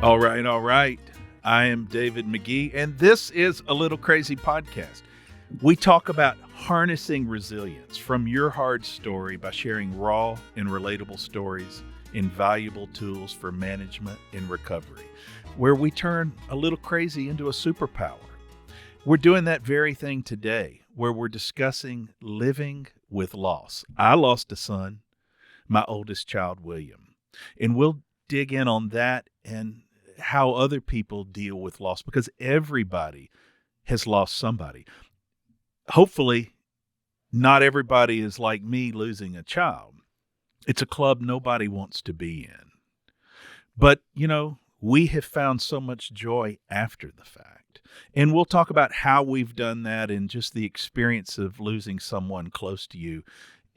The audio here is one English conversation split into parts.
All right, all right. I am David Magee, and this is a Little Crazy Podcast. We talk about harnessing resilience from your hard story by sharing raw and relatable stories and valuable tools for management and recovery, where we turn a little crazy into a superpower. We're doing that very thing today, where we're discussing living with loss. I lost a son, my oldest child, William, and we'll dig in on that and how other people deal with loss, because everybody has lost somebody. Hopefully, not everybody is like me losing a child. It's a club nobody wants to be in. But, we have found so much joy after the fact. And we'll talk about how we've done that and just the experience of losing someone close to you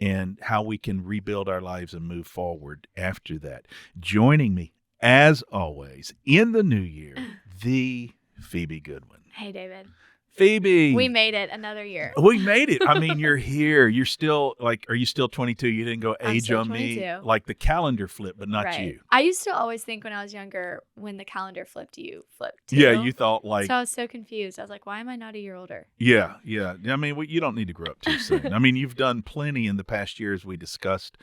and how we can rebuild our lives and move forward after that. Joining me, as always, in the new year, the Phoebe Goodwin. Hey, David. Phoebe. We made it another year. We made it. I mean, you're here. You're still are you still 22? You didn't go I'm age still on 22. me. Like the calendar flipped, but not Right. you. I used to always think when I was younger, when the calendar flipped, you flipped too. Yeah, you thought like. So I was so confused. I was like, why am I not a year older? Yeah. I mean, you don't need to grow up too soon. I mean, you've done plenty in the past years we discussed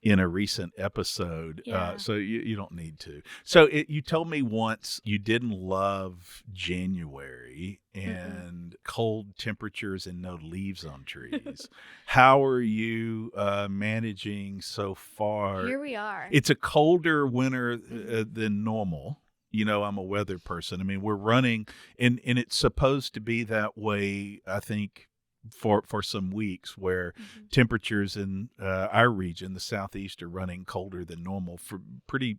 in a recent episode, Yeah. so you don't need to. So you told me once you didn't love January and cold temperatures and no leaves on trees. How are you managing so far? Here we are. It's a colder winter than normal. I'm a weather person. I mean, we're running, and it's supposed to be that way, I think, for some weeks, where temperatures in our region, the Southeast, are running colder than normal for pretty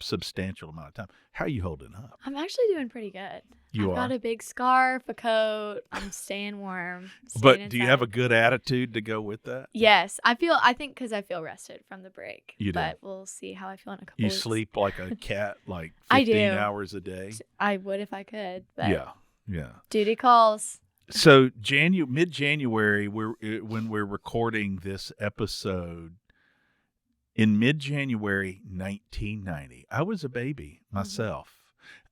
substantial amount of time. How are you holding up? I'm actually doing pretty good. I've got a big scarf, a coat. I'm staying warm. But do you have a good attitude to go with that? Yes. I think because I feel rested from the break. You do. But we'll see how I feel in a couple You weeks. sleep like a cat, like 15 I do. hours a day? I would if I could. But Yeah. duty calls. So mid-January, when we're recording this episode, in mid-January 1990, I was a baby myself.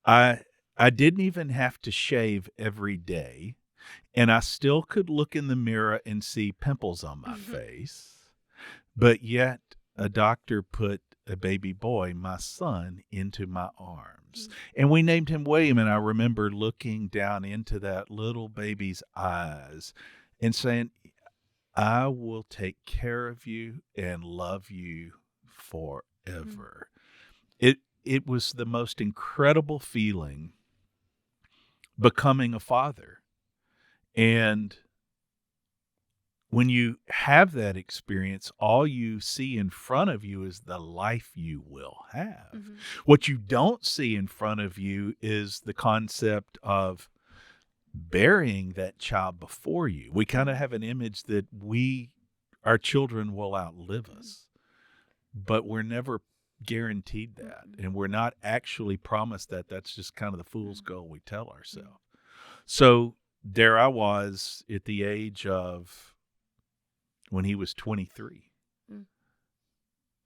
I didn't even have to shave every day, and I still could look in the mirror and see pimples on my face. But yet, a doctor put a baby boy, my son, into my arms. And we named him William, and I remember looking down into that little baby's eyes and saying, I will take care of you and love you forever. It was the most incredible feeling becoming a father. And when you have that experience, all you see in front of you is the life you will have. What you don't see in front of you is the concept of burying that child before you. We kind of have an image that our children will outlive us, but we're never guaranteed that. And we're not actually promised that. That's just kind of the fool's gold we tell ourselves. So there I was at the age of, when he was 23,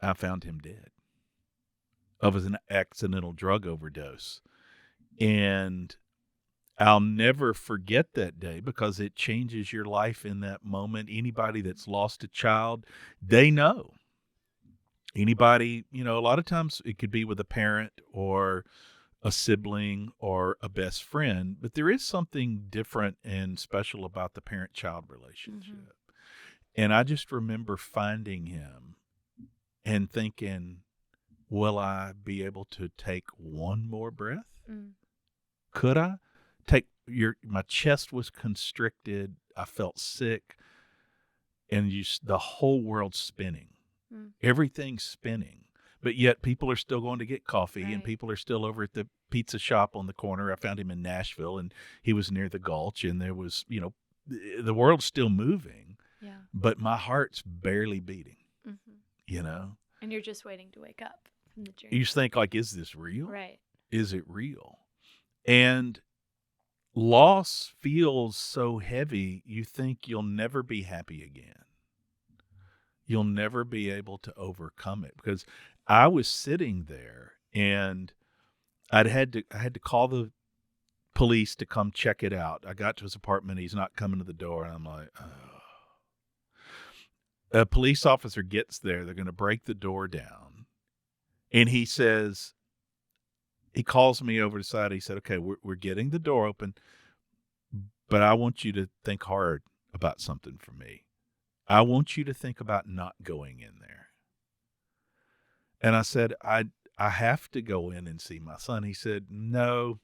I found him dead of an accidental drug overdose. And I'll never forget that day because it changes your life in that moment. Anybody that's lost a child, they know. Anybody, a lot of times it could be with a parent or a sibling or a best friend, but there is something different and special about the parent-child relationship. And I just remember finding him and thinking, will I be able to take one more breath? Could I? My chest was constricted. I felt sick. And the whole world's spinning. Everything's spinning. But yet people are still going to get coffee and people are still over at the pizza shop on the corner. I found him in Nashville and he was near the Gulch, and there was, the world's still moving. Yeah. But my heart's barely beating, And you're just waiting to wake up from the journey. You just think, like, is this real? Right. Is it real? And loss feels so heavy, you think you'll never be happy again. You'll never be able to overcome it. Because I was sitting there and I had to call the police to come check it out. I got to his apartment. He's not coming to the door. And I'm like, oh. A police officer gets there. They're going to break the door down. And he says, he calls me over to the side. He said, okay, we're getting the door open, but I want you to think hard about something for me. I want you to think about not going in there. And I said, I have to go in and see my son. He said, no,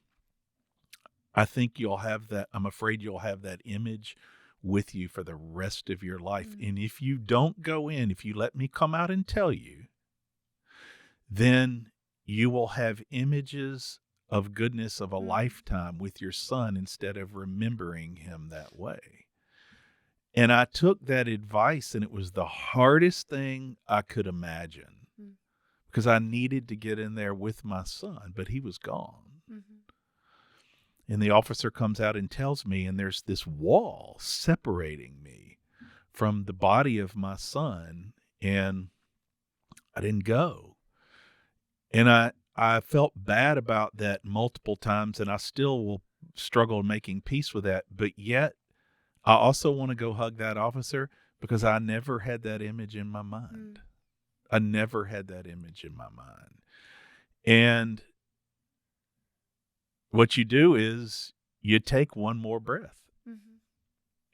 I think you'll have that. I'm afraid you'll have that image with you for the rest of your life. Mm. And if you don't go in, if you let me come out and tell you, then you will have images of goodness of a lifetime with your son instead of remembering him that way. And I took that advice, and it was the hardest thing I could imagine because I needed to get in there with my son, but he was gone. Mm-hmm. And the officer comes out and tells me, and there's this wall separating me from the body of my son, and I didn't go. And I felt bad about that multiple times, and I still will struggle making peace with that. But yet, I also want to go hug that officer because I never had that image in my mind. I never had that image in my mind. And what you do is you take one more breath,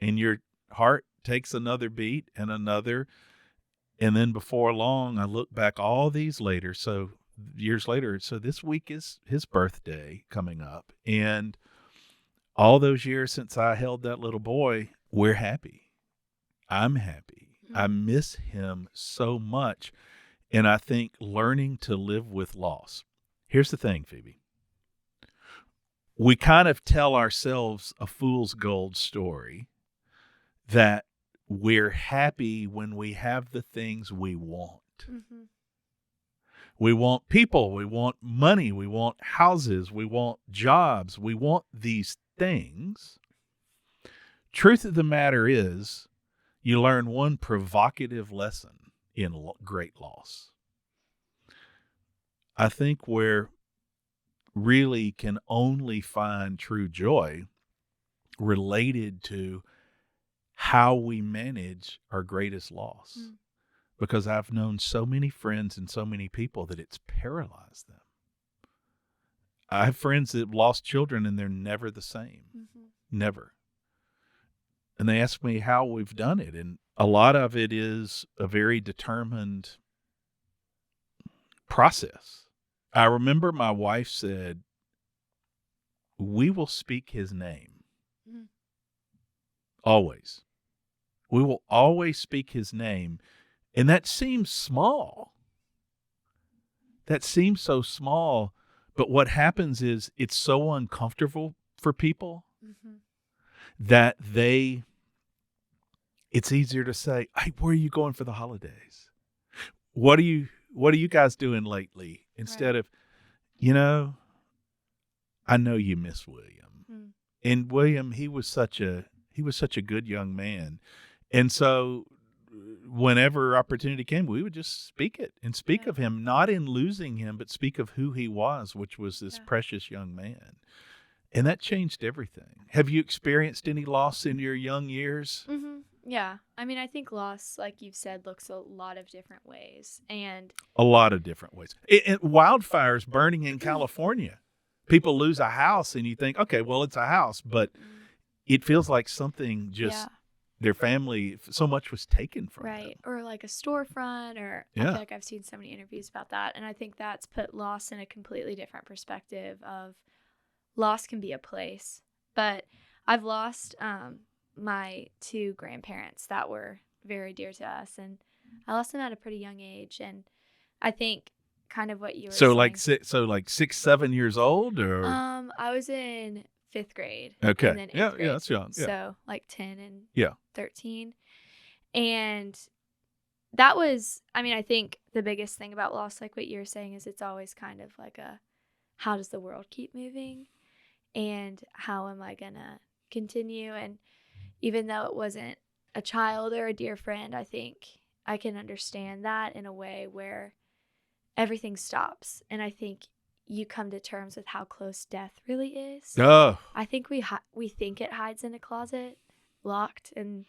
and your heart takes another beat and another. And then before long, I look back all these years later. So this week is his birthday coming up. And all those years since I held that little boy, we're happy. I'm happy. I miss him so much. And I think learning to live with loss. Here's the thing, Phoebe. We kind of tell ourselves a fool's gold story that we're happy when we have the things we want. Mm-hmm. We want people, we want money, we want houses, we want jobs, we want these things. Truth of the matter is, you learn one provocative lesson in great loss. I think where really can only find true joy related to how we manage our greatest loss. Because I've known so many friends and so many people that it's paralyzed them. I have friends that have lost children and they're never the same. Never. And they ask me how we've done it. And a lot of it is a very determined process. I remember my wife said, we will speak his name. Always. We will always speak his name. And that seems small. That seems so small. But what happens is it's so uncomfortable for people that it's easier to say, hey, where are you going for the holidays? What are you guys doing lately? Instead of, I know you miss William. And William, he was such a good young man. And so whenever opportunity came, we would just speak it and speak of him, not in losing him, but speak of who he was, which was this precious young man. And that changed everything. Have you experienced any loss in your young years? Yeah. I mean, I think loss, like you've said, looks a lot of different ways. And a lot of different ways. Wildfires burning in California. People lose a house and you think, okay, well, it's a house, but it feels like something just... their family, so much was taken from them. Or like a storefront, or I feel like I've seen so many interviews about that. And I think that's put loss in a completely different perspective of loss can be a place. But I've lost my two grandparents that were very dear to us. And I lost them at a pretty young age. And I think kind of what you were saying. Like 6, 7 years old? Or I was in 5th grade. Okay. And then 8th grade. That's young. Yeah. So like 10 and 13. And that was, I mean, I think the biggest thing about loss, like what you're saying, is it's always kind of like how does the world keep moving? And how am I going to continue? And even though it wasn't a child or a dear friend, I think I can understand that in a way where everything stops. And I think you come to terms with how close death really is. Oh, I think we think it hides in a closet, locked and,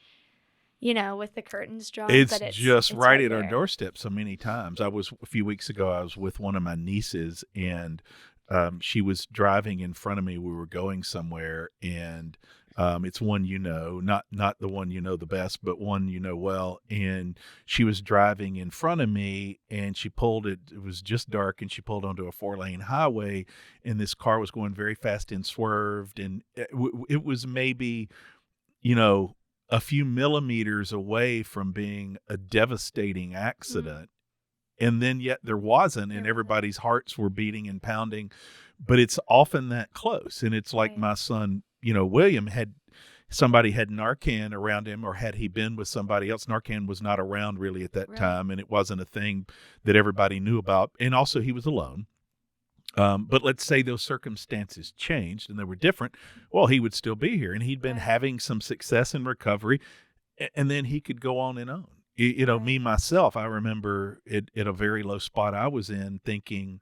with the curtains drawn. it's But just it's right at our there. doorstep so many times. A few weeks ago, I was with one of my nieces, and she was driving in front of me. We were going somewhere, and it's one not the one the best, but one well. And she was driving in front of me, and she pulled it. It was just dark, and she pulled onto a 4-lane highway, and this car was going very fast and swerved, and it was maybe, a few millimeters away from being a devastating accident. And then yet there wasn't, and everybody's hearts were beating and pounding, but it's often that close. And it's like my son, William, somebody had Narcan around him, or had he been with somebody else. Narcan was not around really at that time, and it wasn't a thing that everybody knew about. And also he was alone. But let's say those circumstances changed and they were different. Well, he would still be here, and he'd been having some success in recovery, and then he could go on and on. Me, myself, I remember at a very low spot I was in, thinking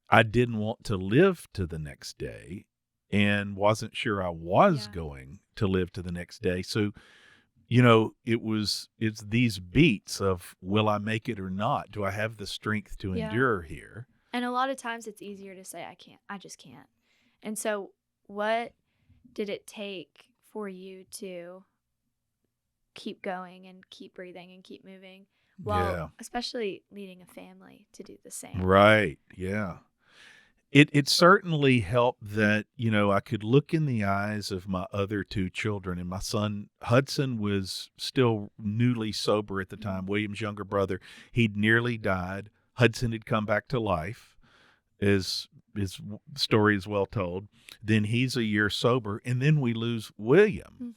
I didn't want to live to the next day, and wasn't sure I was going to live to the next day. So, it's these beats of, will I make it or not? Do I have the strength to endure here? And a lot of times it's easier to say, I just can't. And so what did it take for you to keep going and keep breathing and keep moving? Well, especially leading a family to do the same. Right. Yeah. It certainly helped that, I could look in the eyes of my other 2 children, and my son Hudson was still newly sober at the time. William's younger brother, he'd nearly died. Hudson had come back to life, as his story is well told. Then he's a year sober, and then we lose William.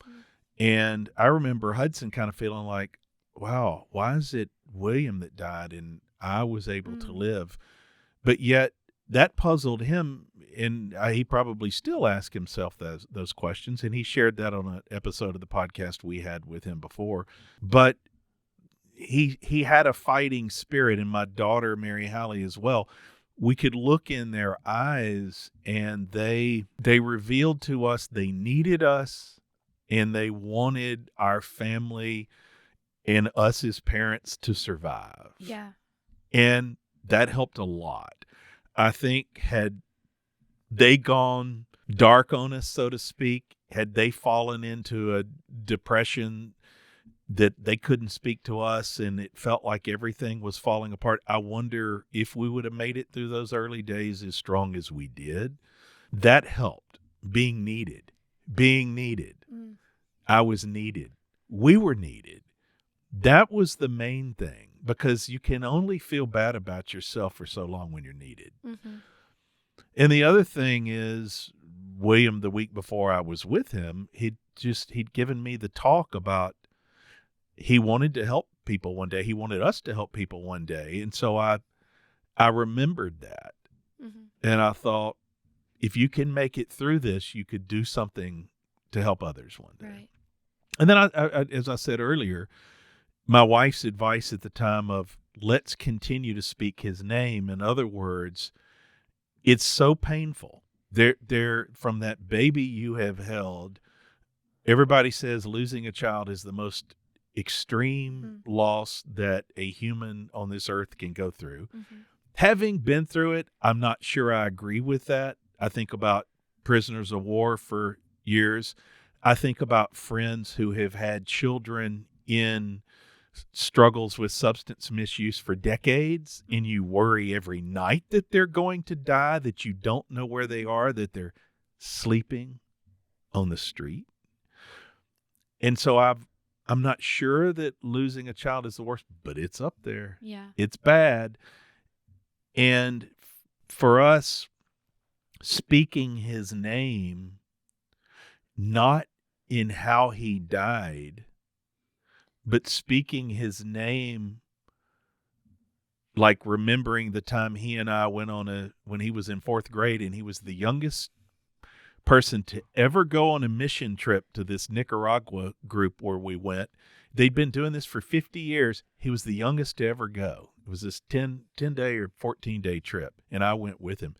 And I remember Hudson kind of feeling like, wow, why is it William that died and I was able to live? But yet that puzzled him, and he probably still asks himself those questions, and he shared that on an episode of the podcast we had with him before. But he had a fighting spirit, and my daughter Mary Hallie as well. We could look in their eyes, and they revealed to us they needed us, and they wanted our family and us as parents to survive. Yeah. And that helped a lot. I think had they gone dark on us, so to speak, had they fallen into a depression that they couldn't speak to us and it felt like everything was falling apart, I wonder if we would have made it through those early days as strong as we did. That helped. Being needed. I was needed. We were needed. That was the main thing, because you can only feel bad about yourself for so long when you're needed. And the other thing is, William, the week before I was with him, he'd given me the talk about he wanted to help people one day. He wanted us to help people one day. And so I remembered that. And I thought, if you can make it through this, you could do something to help others one day. Right. And then I, as I said earlier, my wife's advice at the time of, let's continue to speak his name. In other words, it's so painful. There, from that baby you have held, everybody says losing a child is the most extreme loss that a human on this earth can go through. Having been through it, I'm not sure I agree with that. I think about prisoners of war for years. I think about friends who have had children in struggles with substance misuse for decades, and you worry every night that they're going to die, that you don't know where they are, that they're sleeping on the street. And so I'm not sure that losing a child is the worst, but it's up there. Yeah. It's bad. And for us, speaking his name, not in how he died, but speaking his name, like remembering the time he and I went on when he was in 4th grade, and he was the youngest person to ever go on a mission trip to this Nicaragua group where we went. They'd been doing this for 50 years. He was the youngest to ever go. It was this 10-day or 14-day trip, and I went with him.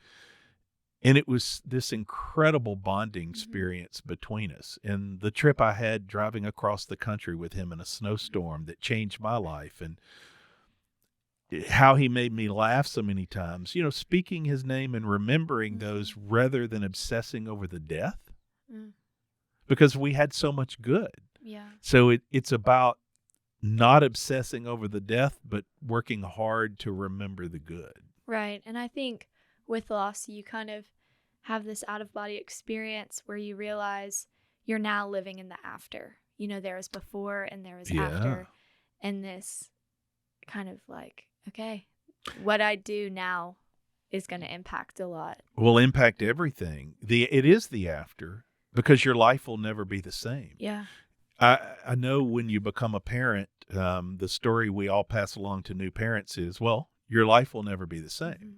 And it was this incredible bonding experience between us. And the trip I had driving across the country with him in a snowstorm that changed my life, and how he made me laugh so many times, speaking his name and remembering those rather than obsessing over the death, because we had so much good. Yeah. So it's about not obsessing over the death, but working hard to remember the good. Right. And I think with loss, you kind of have this out-of-body experience where you realize you're now living in the after. There was before and there was after. And this kind of like, okay, what I do now is going to impact a lot. Will impact everything. It is the after, because your life will never be the same. Yeah. I know when you become a parent, the story we all pass along to new parents is, well, your life will never be the same.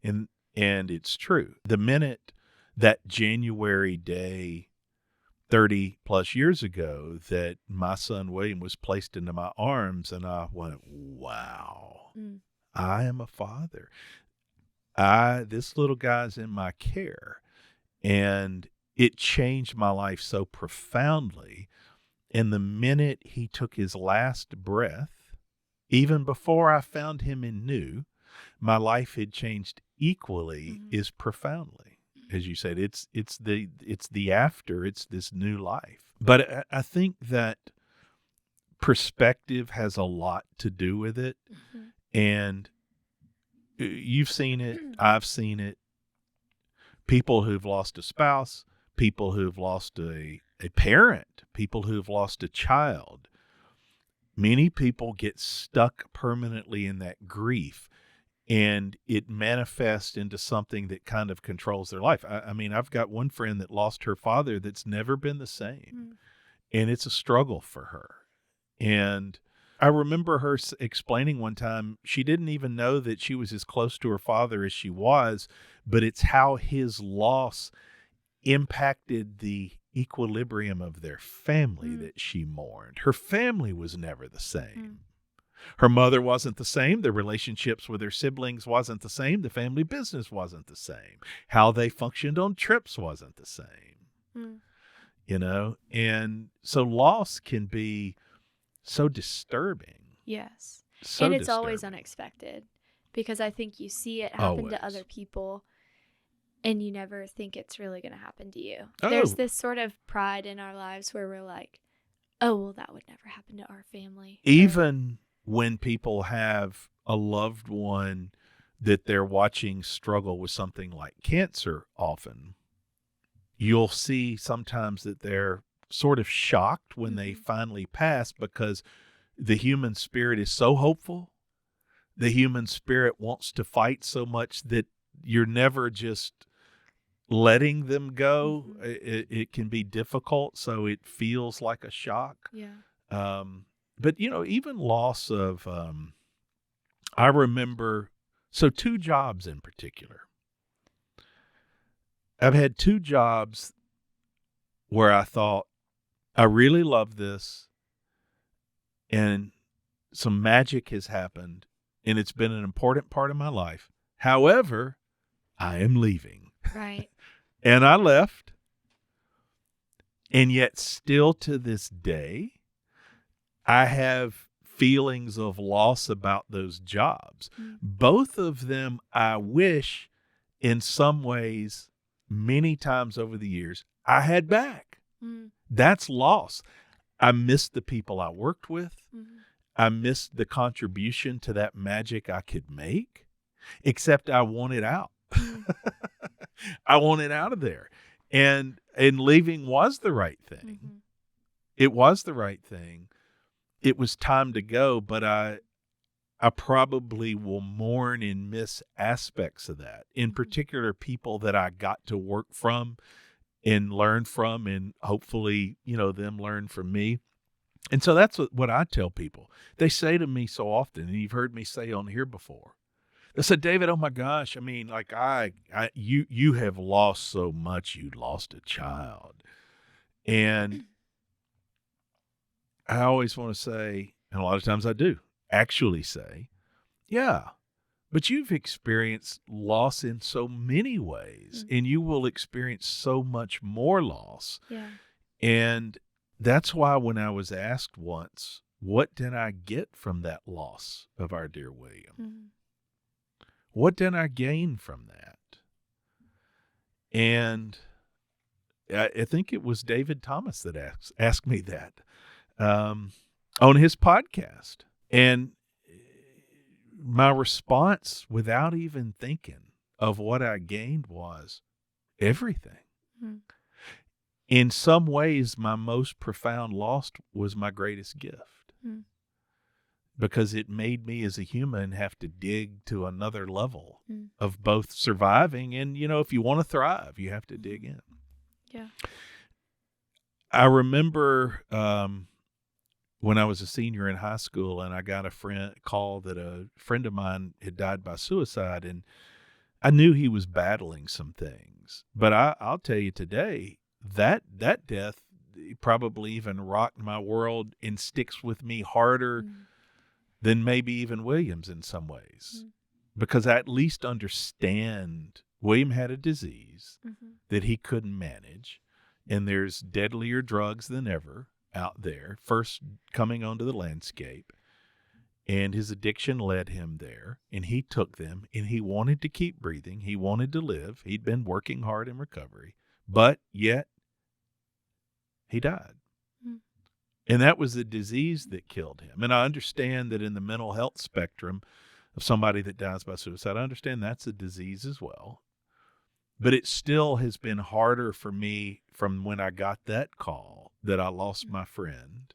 And it's true. The minute that January day 30 plus years ago that my son William was placed into my arms, and I went, wow, I am a father. This little guy's in my care. And it changed my life so profoundly. And the minute he took his last breath, even before I found him and knew, my life had changed equally as profoundly. As you said, it's the after, it's this new life. But I think that perspective has a lot to do with it. And you've seen it, I've seen it. People who've lost a spouse, people who've lost a parent, people who've lost a child. Many people get stuck permanently in that grief, and it manifests into something that kind of controls their life. I mean, I've got one friend that lost her father that's never been the same, and it's a struggle for her. And I remember her explaining one time, she didn't even know that she was as close to her father as she was, but it's how his loss impacted the equilibrium of their family that she mourned. Her family was never the same. Her mother wasn't the same. The relationships with her siblings wasn't the same. The family business wasn't the same. How they functioned on trips wasn't the same. And so loss can be so disturbing. Yes. So and it's disturbing. Always unexpected, because I think you see it happen to other people and you never think it's really going to happen to you. There's this sort of pride in our lives where we're like, oh, well, that would never happen to our family. Even when people have a loved one that they're watching struggle with something like cancer, often you'll see sometimes that they're sort of shocked when they finally pass, because the human spirit is so hopeful. The human spirit wants to fight so much that you're never just letting them go. It can be difficult, so it feels like a shock. But even loss of I remember, so 2 jobs in particular. I've had 2 jobs where I thought, I really love this, and some magic has happened, and it's been an important part of my life. However, I am leaving. Right. And I left, and yet still to this day, I have feelings of loss about those jobs. Both of them, I wish, in some ways, many times over the years, I had back. That's loss. I missed the people I worked with. I missed the contribution to that magic I could make, except I wanted out. I wanted out of there. And leaving was the right thing. It was the right thing. It was time to go, but I probably will mourn and miss aspects of that. In particular, people that I got to work from and learn from, and hopefully, them learn from me. And so that's what I tell people. They say to me so often, and you've heard me say on here before, they said, David, oh my gosh, I mean, like you have lost so much. You lost a child. And I always want to say, and a lot of times I do actually say, Yeah. But you've experienced loss in so many ways, and you will experience so much more loss. Yeah. And that's why when I was asked once, what did I get from that loss of our dear William? Mm-hmm. What did I gain from that? And I think it was David Thomas that asked me that on his podcast. And my response, without even thinking of what I gained, was everything. Mm-hmm. In some ways, my most profound loss was my greatest gift. Mm-hmm. Because it made me as a human have to dig to another level of both surviving and, if you want to thrive, you have to dig in. Yeah. I remember when I was a senior in high school, and I got a call that a friend of mine had died by suicide, and I knew he was battling some things. But I'll tell you today, that death probably even rocked my world and sticks with me harder than maybe even William's in some ways, because I at least understand William had a disease that he couldn't manage, and there's deadlier drugs than ever out there, first coming onto the landscape, and his addiction led him there, and he took them, and he wanted to keep breathing. He wanted to live. He'd been working hard in recovery, but yet he died. And that was the disease that killed him. And I understand that in the mental health spectrum of somebody that dies by suicide, I understand that's a disease as well. But it still has been harder for me from when I got that call that I lost my friend.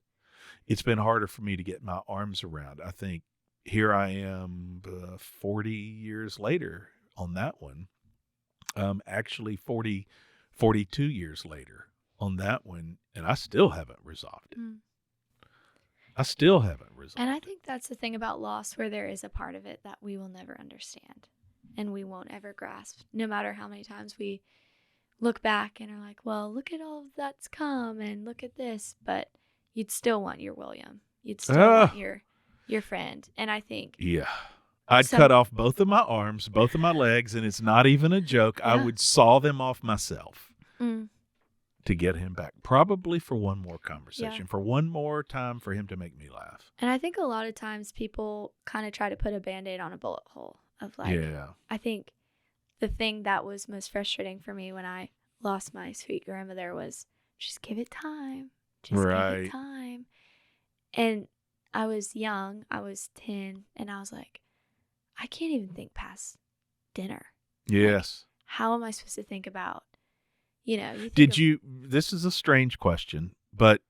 It's been harder for me to get my arms around. I think here I am 40 years later on that one. Actually 42 years later on that one, and I still haven't resolved it. I still haven't resolved it. And I think that's the thing about loss, where there is a part of it that we will never understand and we won't ever grasp, no matter how many times we look back and are like, well, look at all that's come and look at this, but you'd still want your William. You'd still want your friend. And I think... Yeah. I'd cut off both of my arms, both of my legs, and it's not even a joke. Yeah. I would saw them off myself to get him back, probably for one more conversation, for one more time for him to make me laugh. And I think a lot of times people kind of try to put a Band-Aid on a bullet hole of like, I think the thing that was most frustrating for me when I lost my sweet grandmother was just give it time. Just give it time. And I was young. I was 10, and I was like, I can't even think past dinner. Yes. Like, how am I supposed to think about, this is a strange question, but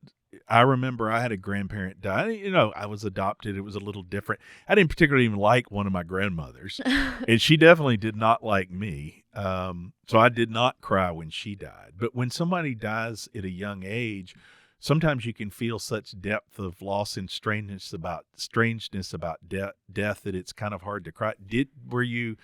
I remember I had a grandparent die. I was adopted. It was a little different. I didn't particularly even like one of my grandmothers, and she definitely did not like me. So I did not cry when she died. But when somebody dies at a young age, sometimes you can feel such depth of loss and strangeness about death that it's kind of hard to cry. Were you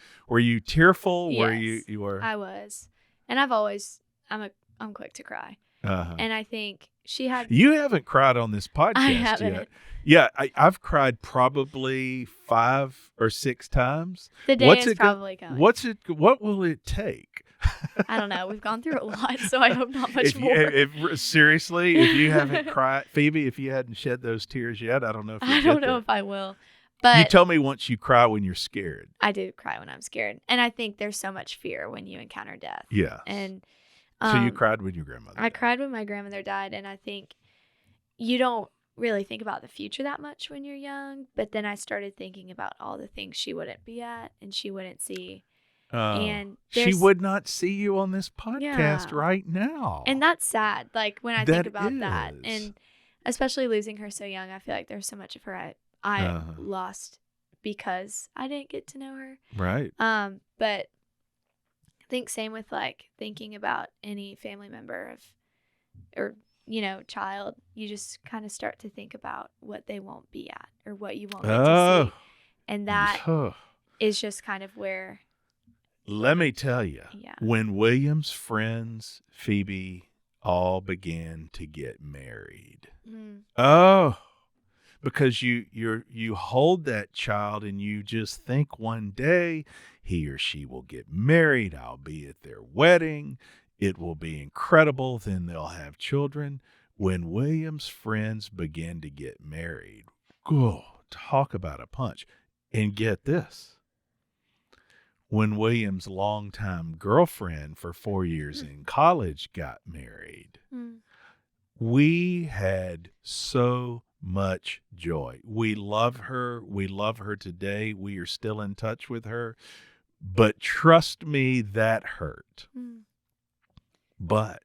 tearful? Yes, you were? I was, and I'm quick to cry. And I think she had... You haven't cried on this podcast I haven't. yet. Yeah, I've cried probably 5 or 6 times. The day is probably coming. What will it take? I don't know. We've gone through a lot, so I hope not much more. Seriously, if you haven't cried, Phoebe, if you hadn't shed those tears yet, I don't know if you'll I don't know if I will. But you tell me once you cry when you're scared. I do cry when I'm scared. And I think there's so much fear when you encounter death. Yeah. And so you cried when your grandmother died. I cried when my grandmother died, and I think you don't really think about the future that much when you're young, but then I started thinking about all the things she wouldn't be at and she wouldn't see. And she would not see you on this podcast right now. And that's sad, like when I think about that. And especially losing her so young, I feel like there's so much of her I lost because I didn't get to know her. Right. But I think same with like thinking about any family member or child, you just kind of start to think about what they won't be at or what you won't get to see. And that is just kind of where. Let me tell you, when William's friends, Phoebe, all began to get married. because you hold that child and you just think one day he or she will get married. I'll be at their wedding. It will be incredible. Then they'll have children. When William's friends began to get married, oh, talk about a punch. And get this. When William's longtime girlfriend for 4 years in college got married, we had so much joy. We love her. We love her today. We are still in touch with her. But trust me, that hurt. But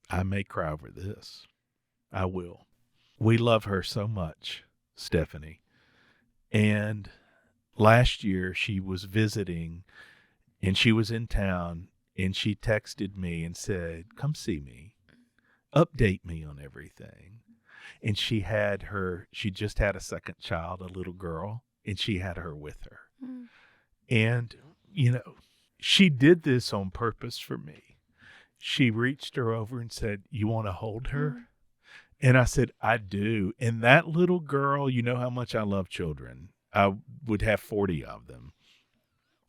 I may cry over this. I will. We love her so much, Stephanie. And last year she was visiting and she was in town and she texted me and said, come see me, update me on everything. And she just had a second child, a little girl, and she had her with her. And, she did this on purpose for me. She reached her over and said, you want to hold her? And I said, I do. And that little girl, you know how much I love children. I would have 40 of them.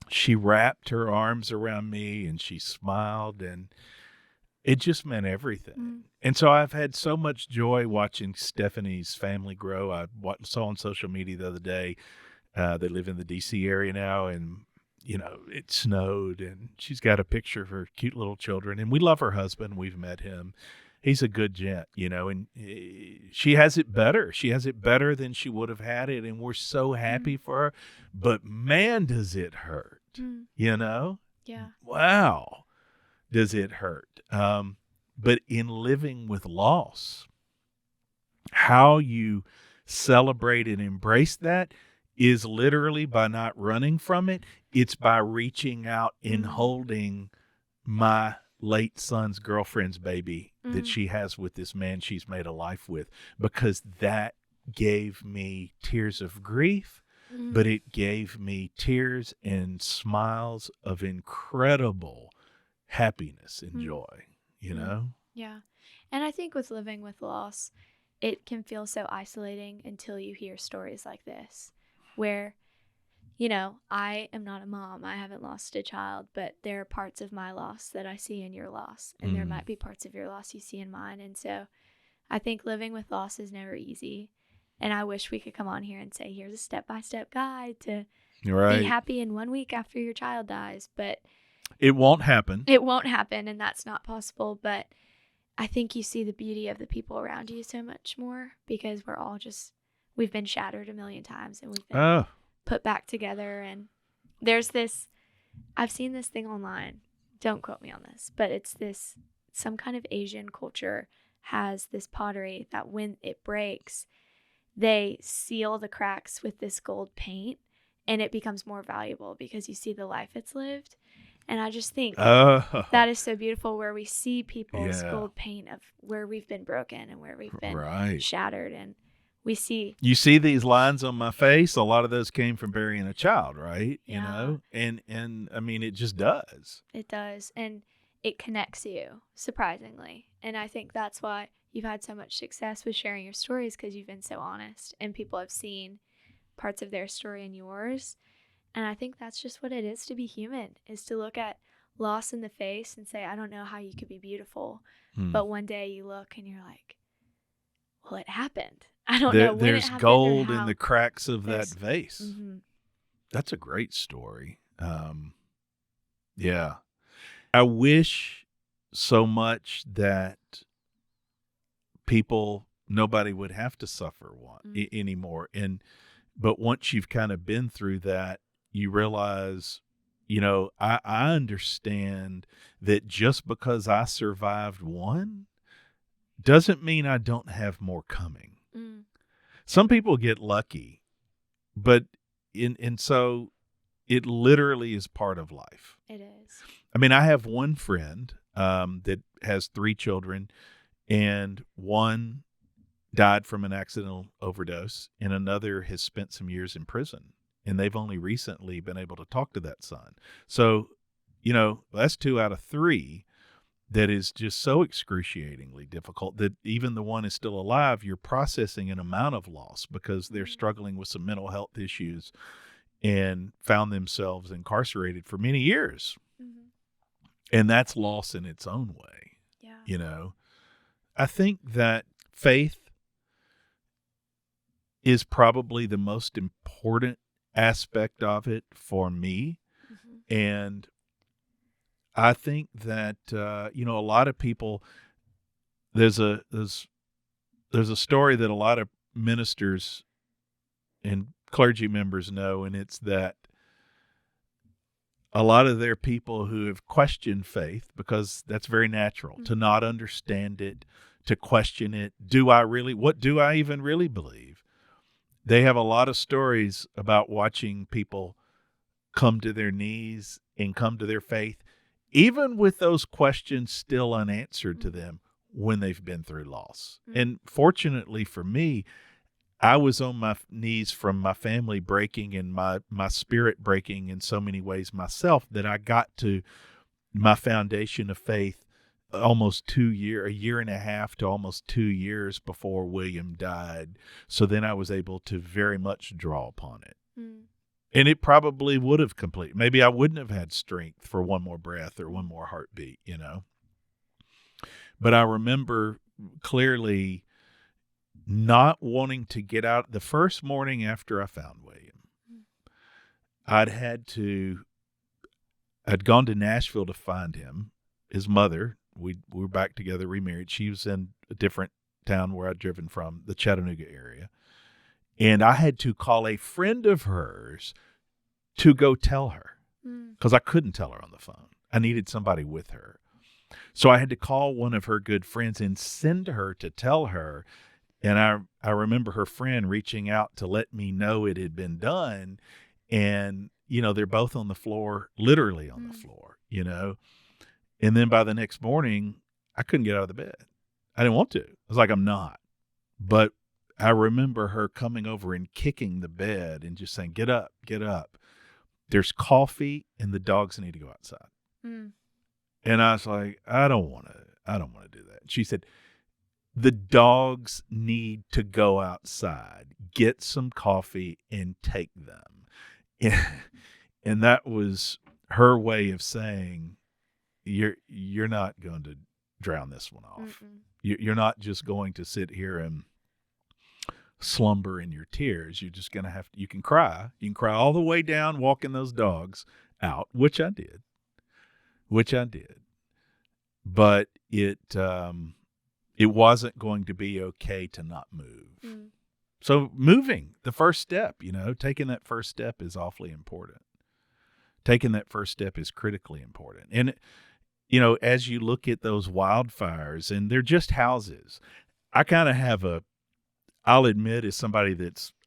She wrapped her arms around me and she smiled, and it just meant everything. And so I've had so much joy watching Stephanie's family grow. I saw on social media the other day, they live in the D.C. area now, and it snowed, and she's got a picture of her cute little children. And we love her husband. We've met him. He's a good gent, and she has it better. She has it better than she would have had it, and we're so happy for her. But man, does it hurt, Yeah. Wow, does it hurt. But in living with loss, how you celebrate and embrace that is literally by not running from it. It's by reaching out and holding my late son's girlfriend's baby that she has with this man she's made a life with, because that gave me tears of grief, but it gave me tears and smiles of incredible happiness and joy, Yeah. And I think with living with loss, it can feel so isolating until you hear stories like this, where I am not a mom. I haven't lost a child, but there are parts of my loss that I see in your loss, and there might be parts of your loss you see in mine. And so I think living with loss is never easy. And I wish we could come on here and say, here's a step-by-step guide to be happy in 1 week after your child dies. But it won't happen. It won't happen, and that's not possible. But I think you see the beauty of the people around you so much more, because we've been shattered a million times, and we've been put back together. And I've seen this thing online, don't quote me on this, but it's some kind of Asian culture has this pottery that when it breaks, they seal the cracks with this gold paint, and it becomes more valuable because you see the life it's lived. And I just think that is so beautiful, where we see people's gold paint of where we've been broken and where we've been shattered. And you see these lines on my face. A lot of those came from burying a child, right? Yeah. And I mean, it just does. It does. And it connects you, surprisingly. And I think that's why you've had so much success with sharing your stories, because you've been so honest, and people have seen parts of their story in yours. And I think that's just what it is to be human, is to look at loss in the face and say, I don't know how you could be beautiful. But one day you look and you're like, well, it happened. I don't know when there's it happened gold or how. in the cracks of that vase. Mm-hmm. That's a great story. Yeah. I wish so much that nobody would have to suffer anymore. But once you've kind of been through that, you realize, I understand that just because I survived one doesn't mean I don't have more coming. Some people get lucky, but so it literally is part of life. It is. I mean, I have one friend that has 3 children, and one died from an accidental overdose, and another has spent some years in prison, and they've only recently been able to talk to that son. So, that's 2 out of 3 that is just so excruciatingly difficult that even the one is still alive, you're processing an amount of loss because they're struggling with some mental health issues and found themselves incarcerated for many years. Mm-hmm. And that's loss in its own way. Yeah. You know, I think that faith is probably the most important aspect of it for me. Mm-hmm. And I think that, a lot of people, there's a story that a lot of ministers and clergy members know, and it's that a lot of their people who have questioned faith, because that's very natural to not understand it, to question it. What do I even really believe? They have a lot of stories about watching people come to their knees and come to their faith, even with those questions still unanswered to them when they've been through loss. And fortunately for me, I was on my knees from my family breaking and my spirit breaking in so many ways myself, that I got to my foundation of faith almost a year and a half to almost 2 years before William died. So then I was able to very much draw upon it. And it probably would have completed. Maybe I wouldn't have had strength for one more breath or one more heartbeat, But I remember clearly not wanting to get out. The first morning after I found William, I'd gone to Nashville to find him. His mother, we were back together, remarried. She was in a different town where I'd driven from, the Chattanooga area. And I had to call a friend of hers to go tell her, because I couldn't tell her on the phone. I needed somebody with her. So I had to call one of her good friends and send her to tell her. And I remember her friend reaching out to let me know it had been done. And, they're both on the floor, literally on the floor, And then by the next morning, I couldn't get out of the bed. I didn't want to. I was like, I'm not. But I remember her coming over and kicking the bed and just saying, get up, get up. There's coffee and the dogs need to go outside. And I was like, I don't want to do that. She said, the dogs need to go outside, get some coffee and take them. And that was her way of saying, you're not going to drown this one off. You're not just going to sit here and slumber in your tears. You're just going to you can cry. You can cry all the way down, walking those dogs out, which I did. But it wasn't going to be okay to not move. So moving, the first step, taking that first step is awfully important. Taking that first step is critically important. And, as you look at those wildfires, and they're just houses, I kind of I'll admit, as somebody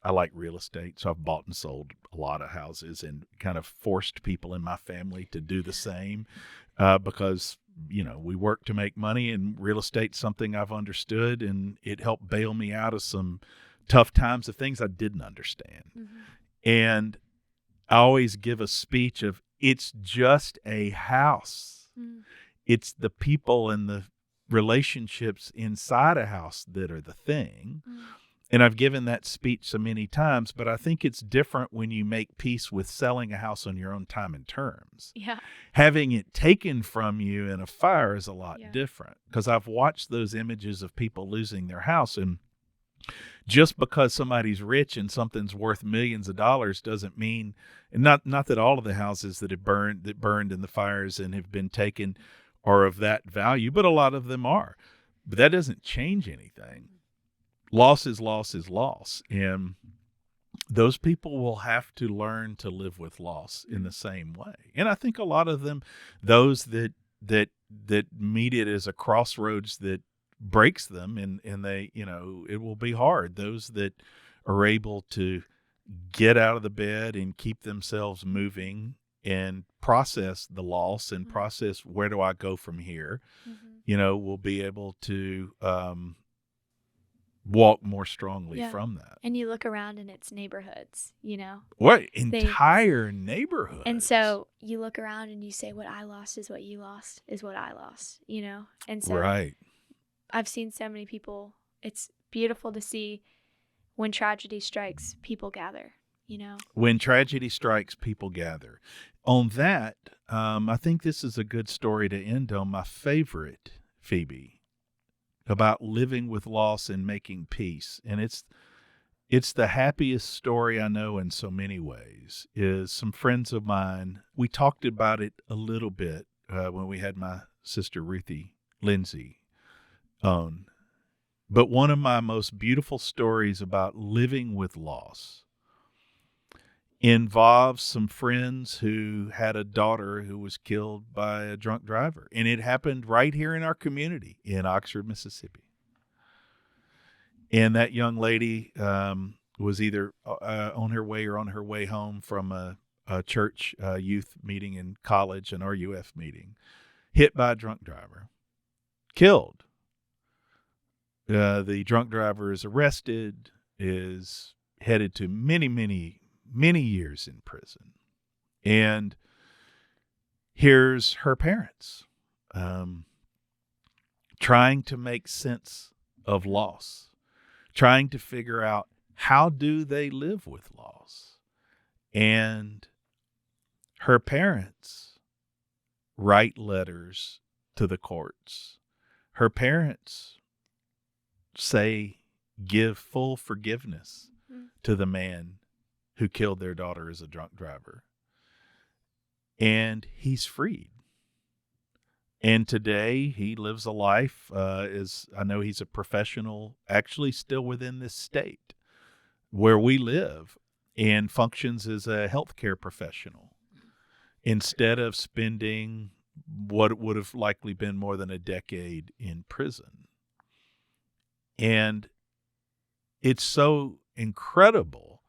I like real estate, so I've bought and sold a lot of houses and kind of forced people in my family to do the same because, we work to make money, and real estate's something I've understood, and it helped bail me out of some tough times of things I didn't understand. And I always give a speech of, it's just a house. It's the people and the relationships inside a house that are the thing. And I've given that speech so many times, but I think it's different when you make peace with selling a house on your own time and terms. Yeah. Having it taken from you in a fire is a lot different, because I've watched those images of people losing their house, and just because somebody's rich and something's worth millions of dollars doesn't mean, and not that all of the houses that burned in the fires and have been taken are of that value, but a lot of them are. But that doesn't change anything. Loss is loss is loss. And those people will have to learn to live with loss in the same way. And I think a lot of them, those that meet it as a crossroads that breaks them, and they, it will be hard. Those that are able to get out of the bed and keep themselves moving and process the loss and process, where do I go from here, will be able to walk more strongly Yeah. from that. And you look around and it's neighborhoods, What? Entire neighborhoods. And so you look around and you say, what I lost is what you lost is what I lost, And so right. I've seen so many people. It's beautiful to see when tragedy strikes, people gather, When tragedy strikes, people gather. On that, I think this is a good story to end on. My favorite, Phoebe, about living with loss and making peace. And it's the happiest story I know in so many ways. Is some friends of mine, we talked about it a little bit when we had my sister Ruthie Lindsay on. But one of my most beautiful stories about living with loss involves some friends who had a daughter who was killed by a drunk driver. And it happened right here in our community in Oxford, Mississippi. And that young lady was either on her way or on her way home from a church youth meeting in college, an RUF meeting, hit by a drunk driver, killed. The drunk driver is arrested, is headed to many, many, many years in prison. And here's her parents trying to make sense of loss, trying to figure out how do they live with loss. And her parents write letters to the courts. Her parents say, give full forgiveness to the man who killed their daughter as a drunk driver. And he's freed. And today he lives a life, I know he's a professional, actually still within this state where we live, and functions as a healthcare professional instead of spending what would have likely been more than a decade in prison. And it's so incredible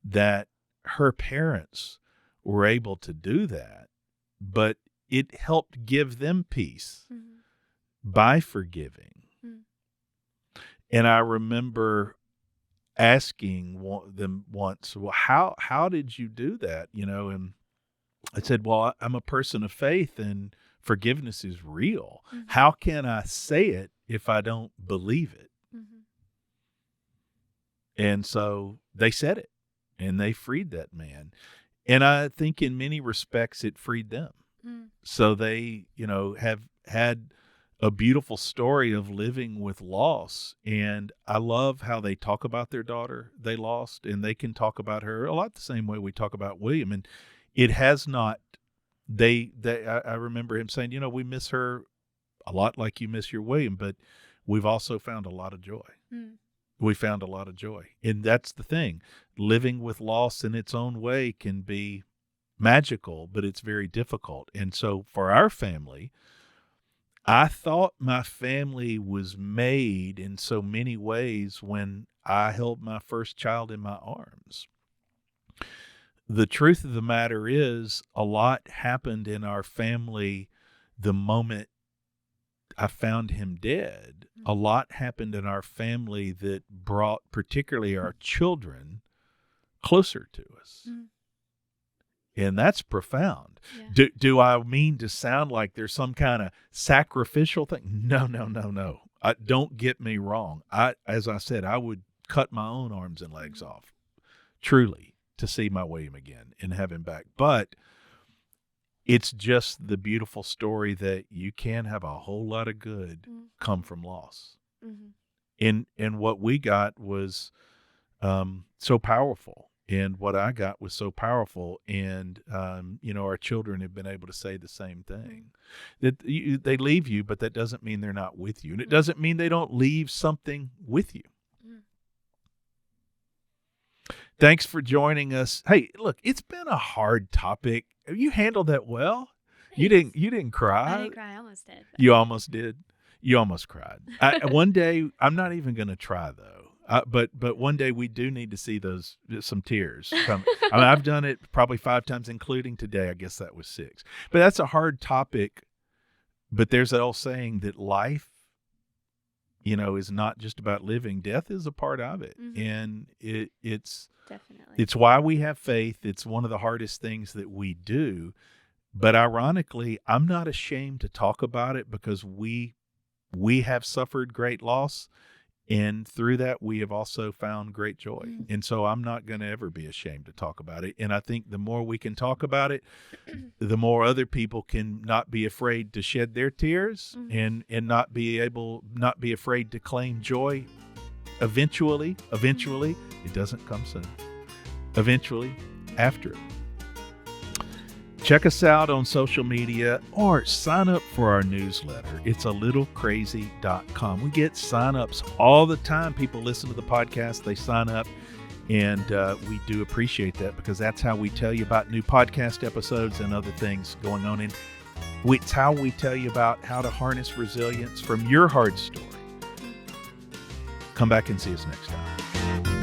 that her parents were able to do that, but it helped give them peace by forgiving. And I remember asking them once, well, how did you do that? And I said, well, I'm a person of faith and forgiveness is real. How can I say it if I don't believe it? And so they said it, and they freed that man. And I think in many respects it freed them. So they, have had a beautiful story of living with loss. And I love how they talk about their daughter they lost, and they can talk about her a lot the same way we talk about William. And it has not, I remember him saying, we miss her a lot like you miss your William, but we've also found a lot of joy. We found a lot of joy. And that's the thing. Living with loss in its own way can be magical, but it's very difficult. And so for our family, I thought my family was made in so many ways when I held my first child in my arms. The truth of the matter is, a lot happened in our family the moment I found him dead. A lot happened in our family that brought particularly our children closer to us. And that's profound. Yeah. Do I mean to sound like there's some kind of sacrificial thing? No. Don't get me wrong. As I said, I would cut my own arms and legs off, truly, to see my William again and have him back. But it's just the beautiful story that you can have a whole lot of good come from loss. And what we got was so powerful. And what I got was so powerful. And, our children have been able to say the same thing. That they leave you, but that doesn't mean they're not with you. And it doesn't mean they don't leave something with you. Thanks for joining us. Hey, look, it's been a hard topic. You handled that well. Thanks. You didn't cry. I didn't cry. I almost did. You almost did. You almost cried. One day, I'm not even going to try though. But one day we do need to see some tears come. I've done it probably 5 times, including today. I guess that was 6. But that's a hard topic. But there's that old saying that life is not just about living. Death is a part of it. Mm-hmm. And it's Definitely. It's why we have faith. It's one of the hardest things that we do. But ironically, I'm not ashamed to talk about it because we have suffered great loss. And through that, we have also found great joy. Mm-hmm. And so I'm not going to ever be ashamed to talk about it. And I think the more we can talk about it, the more other people can not be afraid to shed their tears, mm-hmm. and not be afraid to claim joy. Eventually, it doesn't come soon. Eventually, after it. Check us out on social media or sign up for our newsletter. It's alittlecrazy.com. We get sign-ups all the time. People listen to the podcast, they sign up, and we do appreciate that because that's how we tell you about new podcast episodes and other things going on. And it's how we tell you about how to harness resilience from your hard story. Come back and see us next time.